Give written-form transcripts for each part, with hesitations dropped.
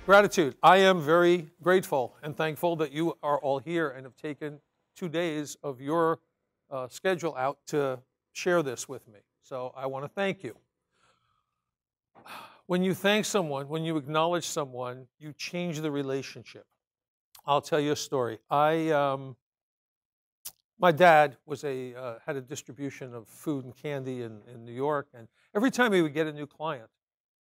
Gratitude. I am very grateful and thankful that you are all here and have taken 2 days of your schedule out to share this with me. So I want to thank you. When you thank someone, when you acknowledge someone, you change the relationship. I'll tell you a story. My dad was had a distribution of food and candy in New York, and every time he would get a new client,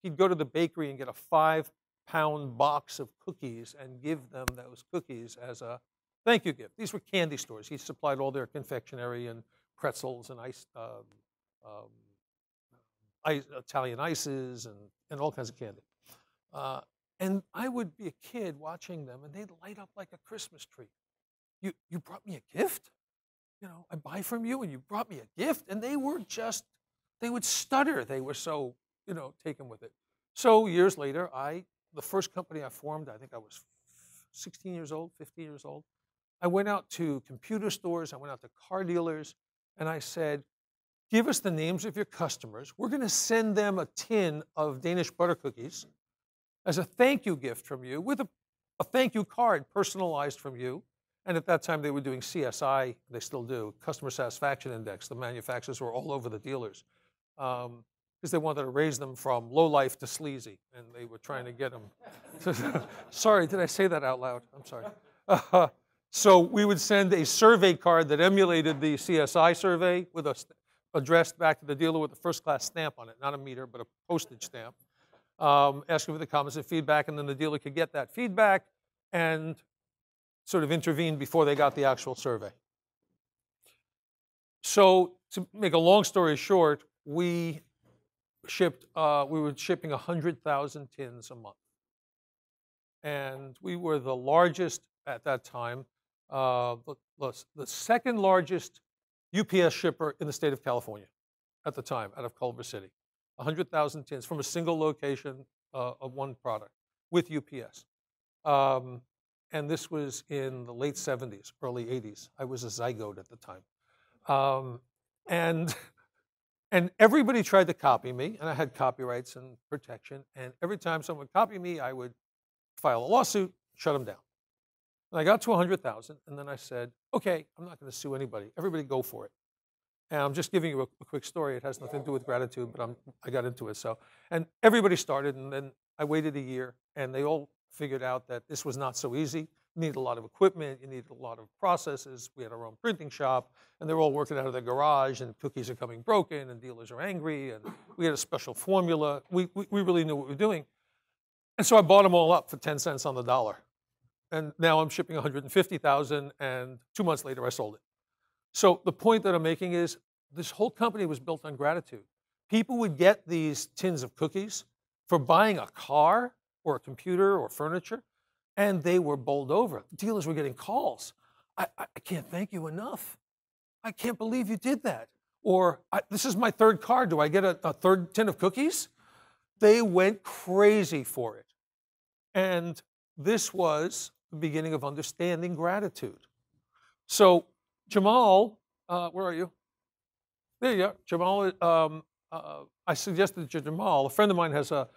he'd go to the bakery and get a 5-pound box of cookies and give them those cookies as a thank you gift. These were candy stores. He supplied all their confectionery and pretzels and Italian ices and all kinds of candy. And I would be a kid watching them, and they'd light up like a Christmas tree. You brought me a gift? You know, I buy from you, and you brought me a gift? And they would stutter. They were so, taken with it. So years later, the first company I formed, I think I was 16 years old, 15 years old. I went out to computer stores, I went out to car dealers, and I said, give us the names of your customers. We're going to send them a tin of Danish butter cookies as a thank you gift from you with a thank you card personalized from you. And at that time, they were doing CSI, they still do, Customer Satisfaction Index. The manufacturers were all over the dealers because they wanted to raise them from low life to sleazy, and they were trying to get them. Sorry, did I say that out loud? I'm sorry. So we would send a survey card that emulated the CSI survey with addressed back to the dealer with a first-class stamp on it, not a meter, but a postage stamp, asking for the comments and feedback, and then the dealer could get that feedback and sort of intervene before they got the actual survey. So to make a long story short, we were shipping 100,000 tins a month. And we were the largest at that time, the second largest UPS shipper in the state of California at the time, out of Culver City. 100,000 tins from a single location of one product with UPS. And this was in the late 70s, early 80s. I was a zygote at the time. And everybody tried to copy me, and I had copyrights and protection. And every time someone would copy me, I would file a lawsuit, shut them down. And I got to 100,000, and then I said, okay, I'm not going to sue anybody. Everybody go for it. And I'm just giving you a quick story. It has nothing to do with gratitude, but I got into it. And everybody started, and then I waited a year, and they all figured out that this was not so easy. You needed a lot of equipment. You needed a lot of processes. We had our own printing shop, and they were all working out of their garage, and cookies are coming broken, and dealers are angry, and we had a special formula. We really knew what we were doing. And so I bought them all up for 10 cents on the dollar. And now I'm shipping 150,000, and 2 months later I sold it. So the point that I'm making is this whole company was built on gratitude. People would get these tins of cookies for buying a car or a computer or furniture, and they were bowled over. Dealers were getting calls. I can't thank you enough. I can't believe you did that. Or this is my third car. Do I get a third tin of cookies? They went crazy for it. And this was the beginning of understanding gratitude. So Jamal, where are you? There you are. Jamal, I suggested to Jamal, a friend of mine has a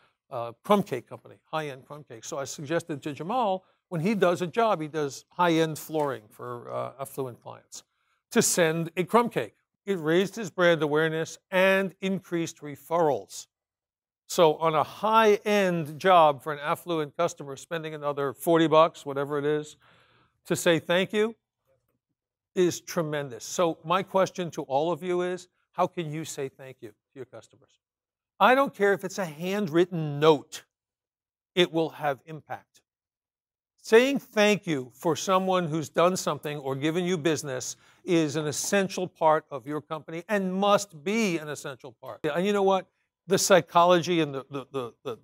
crumb cake company, high-end crumb cake. So I suggested to Jamal, when he does a job, he does high-end flooring for affluent clients, to send a crumb cake. It raised his brand awareness and increased referrals. So on a high-end job for an affluent customer, spending another 40 bucks, whatever it is, to say thank you is tremendous. So my question to all of you is, how can you say thank you to your customers? I don't care if it's a handwritten note. It will have impact. Saying thank you for someone who's done something or given you business is an essential part of your company and must be an essential part. And you know what? The psychology and the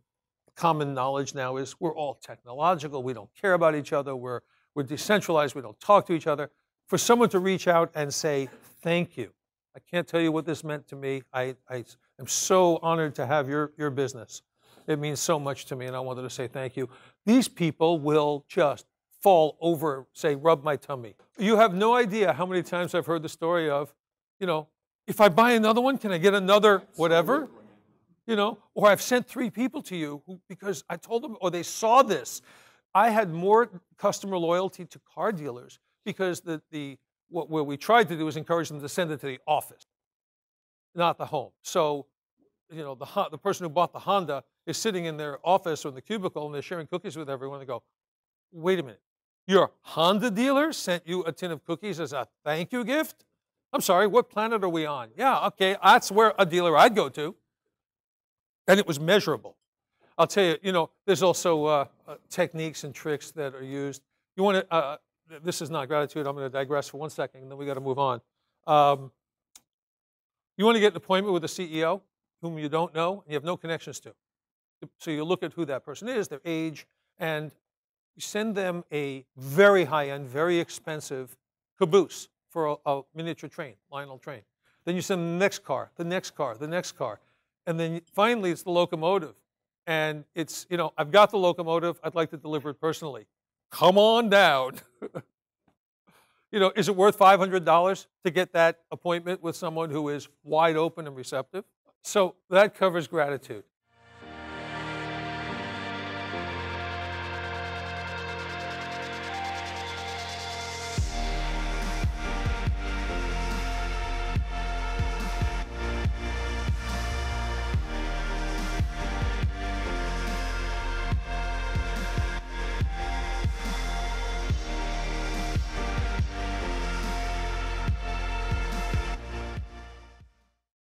common knowledge now is we're all technological. We don't care about each other. We're decentralized. We don't talk to each other. For someone to reach out and say thank you, I can't tell you what this meant to me. I am so honored to have your business. It means so much to me, and I wanted to say thank you. These people will just fall over, say, rub my tummy. You have no idea how many times I've heard the story of, if I buy another one, can I get another whatever? or I've sent 3 people to you because I told them, or they saw this. I had more customer loyalty to car dealers because what we tried to do is encourage them to send it to the office, not the home. So, the person who bought the Honda is sitting in their office or in the cubicle and they're sharing cookies with everyone. They go, wait a minute, your Honda dealer sent you a tin of cookies as a thank you gift? I'm sorry, what planet are we on? Yeah, okay, that's where a dealer I'd go to. And it was measurable. I'll tell you, there's also techniques and tricks that are used. You want to, this is not gratitude, I'm going to digress for 1 second, and then we got to move on. You want to get an appointment with a CEO whom you don't know and you have no connections to. So you look at who that person is, their age, and you send them a very high-end, very expensive caboose for a miniature train, Lionel train. Then you send them the next car, the next car, the next car. And then finally it's the locomotive. And it's, I've got the locomotive, I'd like to deliver it personally. Come on down. Is it worth $500 to get that appointment with someone who is wide open and receptive? So that covers gratitude.